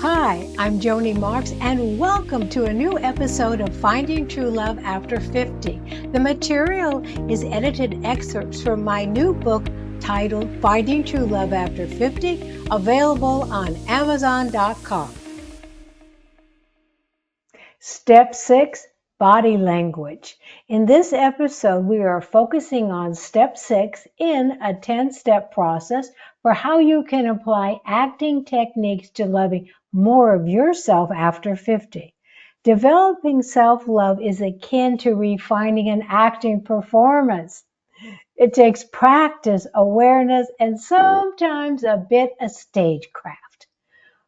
Hi, I'm Joni Marks, and welcome to a new episode of Finding True Love After 50. The material is edited excerpts from my new book titled Finding True Love After 50, available on Amazon.com. Step 6, Body Language. In this episode, we are focusing on Step 6 in a 10-step process for how you can apply acting techniques to loving more of yourself after 50. Developing self-love is akin to refining an acting performance. It takes practice, awareness, and sometimes a bit of stagecraft.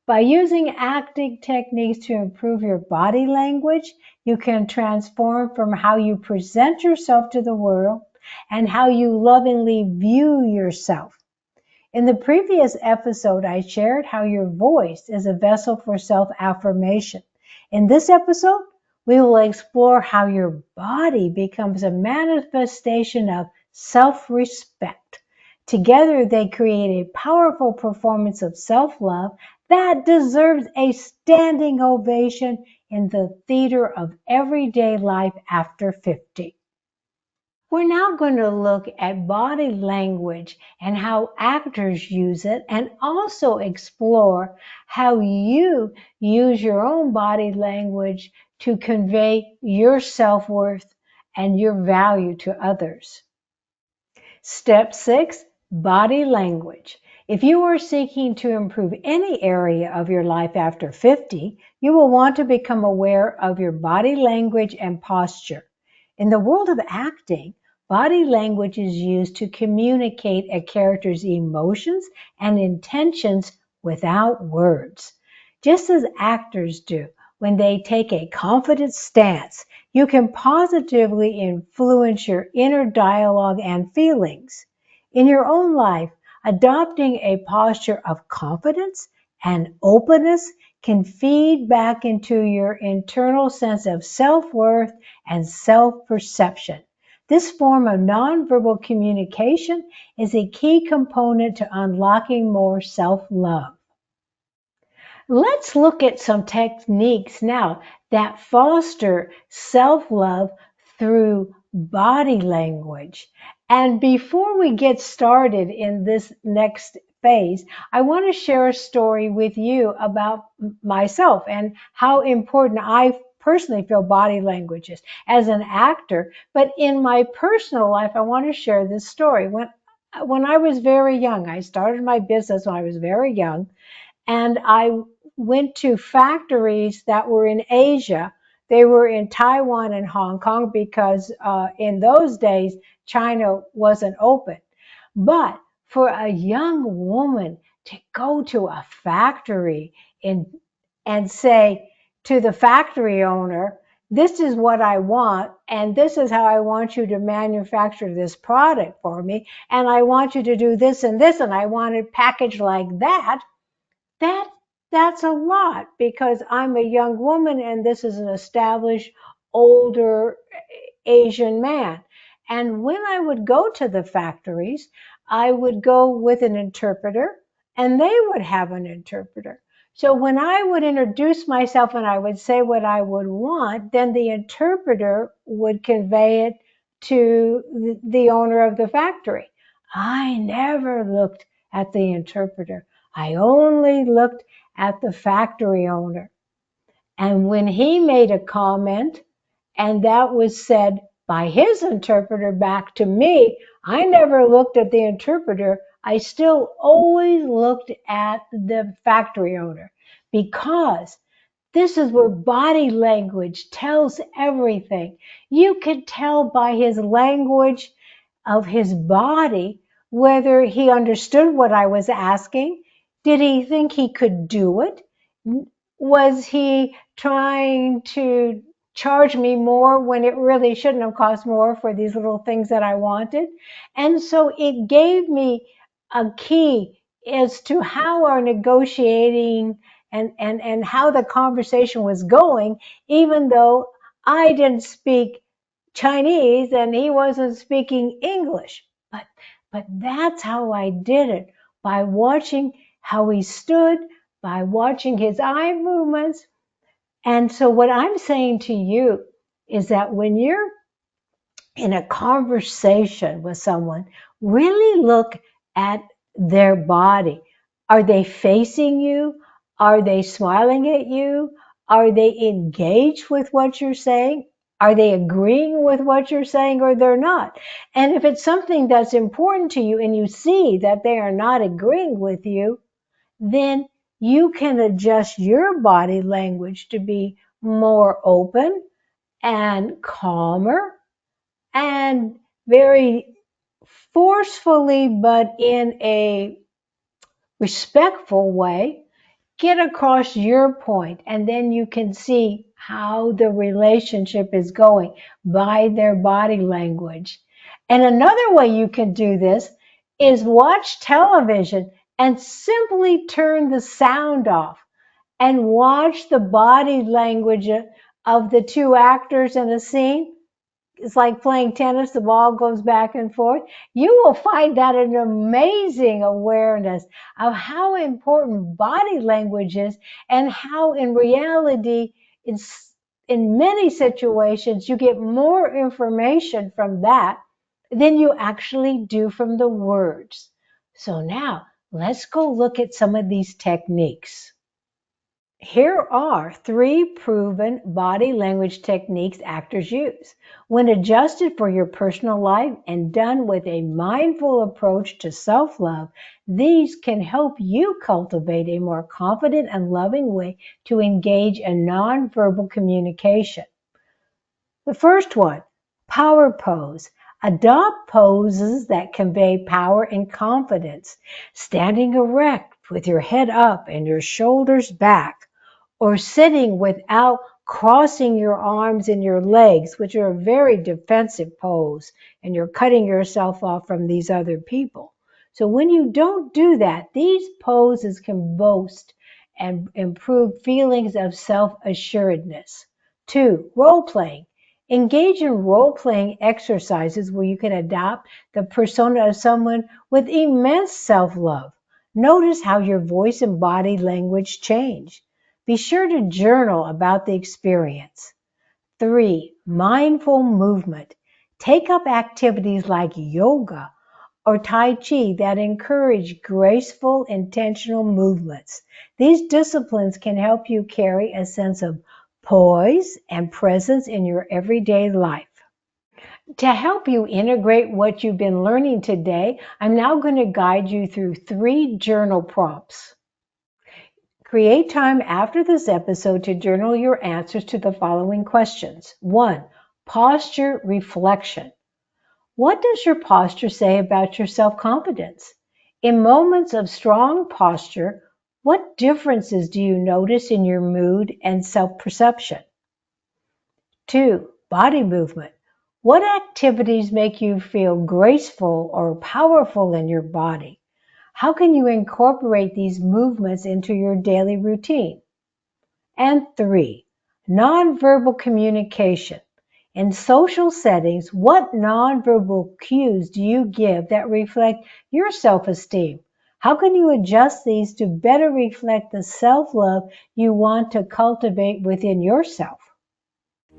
By using acting techniques to improve your body language, you can transform from how you present yourself to the world and how you lovingly view yourself. In the previous episode, I shared how your voice is a vessel for self-affirmation. In this episode, we will explore how your body becomes a manifestation of self-respect. Together, they create a powerful performance of self-love that deserves a standing ovation in the theater of everyday life after 50. We're now going to look at body language and how actors use it, and also explore how you use your own body language to convey your self-worth and your value to others. Step 6, Body Language. If you are seeking to improve any area of your life after 50, you will want to become aware of your body language and posture. In the world of acting, body language is used to communicate a character's emotions and intentions without words. Just as actors do when they take a confident stance, you can positively influence your inner dialogue and feelings. In your own life, adopting a posture of confidence and openness can feed back into your internal sense of self-worth and self-perception. This form of nonverbal communication is a key component to unlocking more self-love. Let's look at some techniques now that foster self-love through body language. And before we get started in this next phase, I want to share a story with you about myself and how important I personally feel body language is as an actor. But in my personal life, I want to share this story. When I was very young, I started my business when I was very young, and I went to factories that were in Asia. They were in Taiwan and Hong Kong because in those days, China wasn't open. But for a young woman to go to a factory and say to the factory owner, this is what I want, and this is how I want you to manufacture this product for me, and I want you to do this, and I want it packaged like that, that's a lot, because I'm a young woman and this is an established older Asian man. And when I would go to the factories, I would go with an interpreter and they would have an interpreter. So when I would introduce myself and I would say what I would want, then the interpreter would convey it to the owner of the factory. I never looked at the interpreter. I only looked at the factory owner. And when he made a comment and that was said by his interpreter back to me, I never looked at the interpreter. I still always looked at the factory owner, because this is where body language tells everything. You could tell by his language of his body whether he understood what I was asking. Did he think he could do it? Was he trying to charge me more when it really shouldn't have cost more for these little things that I wanted? And so it gave me a key as to how our negotiating and how the conversation was going, even though I didn't speak Chinese and he wasn't speaking English. But that's how I did it, by watching how he stood, by watching his eye movements. And so what I'm saying to you is that when you're in a conversation with someone, really look at their body. Are they facing you? Are they smiling at you? Are they engaged with what you're saying? Are they agreeing with what you're saying, or they're not? And if it's something that's important to you and you see that they are not agreeing with you, then you can adjust your body language to be more open and calmer and very forcefully, but in a respectful way, get across your point, and then you can see how the relationship is going by their body language. And another way you can do this is watch television and simply turn the sound off and watch the body language of the two actors in a scene. It's like playing tennis, the ball goes back and forth. You will find that an amazing awareness of how important body language is, and how in reality, in many situations, you get more information from that than you actually do from the words. So now let's go look at some of these techniques. Here are 3 proven body language techniques actors use. When adjusted for your personal life and done with a mindful approach to self-love, these can help you cultivate a more confident and loving way to engage in nonverbal communication. The first one, power pose. Adopt poses that convey power and confidence. Standing erect with your head up and your shoulders back, or sitting without crossing your arms and your legs, which are a very defensive pose, and you're cutting yourself off from these other people. So when you don't do that, these poses can boast and improve feelings of self-assuredness. 2, role playing. Engage in role-playing exercises where you can adopt the persona of someone with immense self-love. Notice how your voice and body language change. Be sure to journal about the experience. 3, mindful movement. Take up activities like yoga or Tai Chi that encourage graceful, intentional movements. These disciplines can help you carry a sense of poise and presence in your everyday life. To help you integrate what you've been learning today, I'm now going to guide you through 3 journal prompts. Create time after this episode to journal your answers to the following questions. 1, posture reflection. What does your posture say about your self-confidence? In moments of strong posture, what differences do you notice in your mood and self-perception? 2, body movement. What activities make you feel graceful or powerful in your body? How can you incorporate these movements into your daily routine? And 3, nonverbal communication. In social settings, what nonverbal cues do you give that reflect your self-esteem? How can you adjust these to better reflect the self-love you want to cultivate within yourself?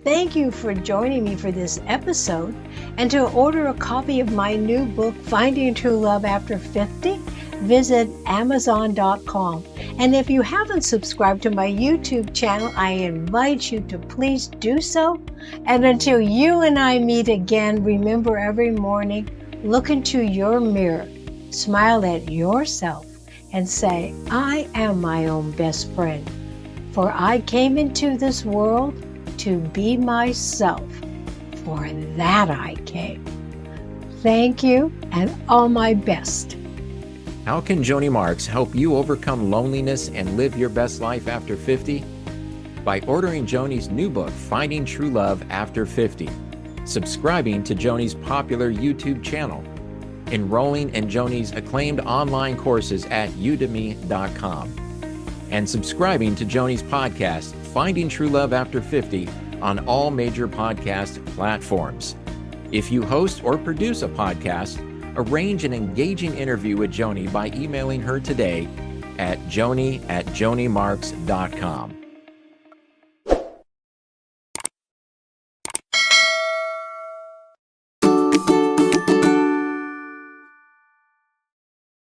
Thank you for joining me for this episode. And to order a copy of my new book, Finding True Love After 50, visit Amazon.com. And if you haven't subscribed to my YouTube channel, I invite you to please do so. And until you and I meet again, remember every morning, look into your mirror, smile at yourself, and say, I am my own best friend. For I came into this world to be myself. For that I came. Thank you, and all my best. How can Joni Marks help you overcome loneliness and live your best life after 50? By ordering Joni's new book, Finding True Love After 50, subscribing to Joni's popular YouTube channel, enrolling in Joni's acclaimed online courses at udemy.com, and subscribing to Joni's podcast, Finding True Love After 50, on all major podcast platforms. If you host or produce a podcast, arrange an engaging interview with Joni by emailing her today at joni@jonimarks.com.